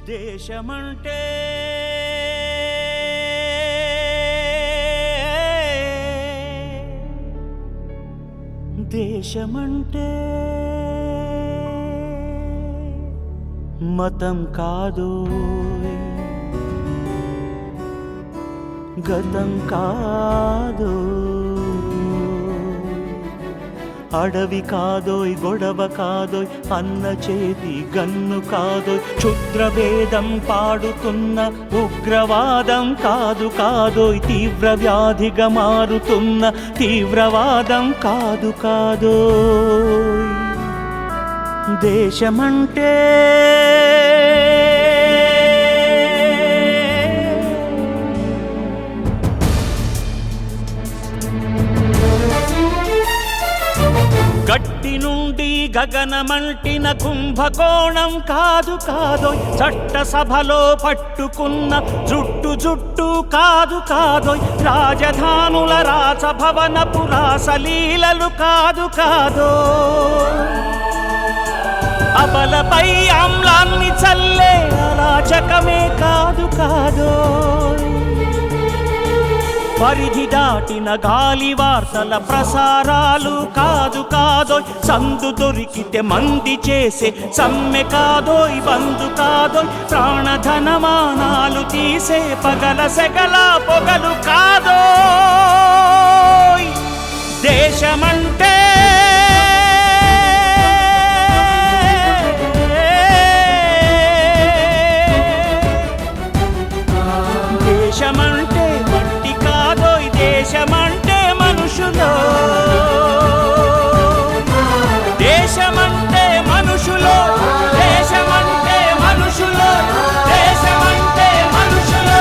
దేశమంటే దేశమంటే మతం కాదు, గతం కాదు, అడవి కాదోయ్, గొడవ కాదోయ్, అన్న చేతి గన్ను కాదోయ్, క్షుద్రవేదం పాడుతున్న ఉగ్రవాదం కాదు కాదోయ్, తీవ్ర వ్యాధిగా మారుతున్న తీవ్రవాదం కాదు కాదోయ్. దేశమంటే గట్టి నుండి గగనమంటిన కుంభకోణం కాదు కాదోయ్, చట్టసభలో పట్టుకున్న జుట్టు జుట్టు కాదు కాదోయ్, రాజధానుల రాసభవనపు రాసలీలలు కాదు కాదోయ్, అబలపై ఆమ్లాన్ని చల్లే అరాచకమే కాదు కాదోయ్, పరిధి దాటిన గాలి వార్తల ప్రసారాలు కాదు కాదోయ్, సందు దొరికితే మంది చేసే సమ్మె కాదోయ్, బంధు కాదోయ్, ప్రాణధనమానాలు తీసే పగల సెగల పొగలు కాదోయ్. దేశమంటే దేశమంటే మట్టి కాదోయ్, దేశమంటే మనుషులో, దేశమంటే మనుషులో, దేశమంటే మనుషులో, దేశమంటే మనుషులో.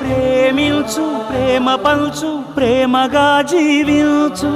ప్రేమించు, ప్రేమ పంచు, ప్రేమగా జీవించు,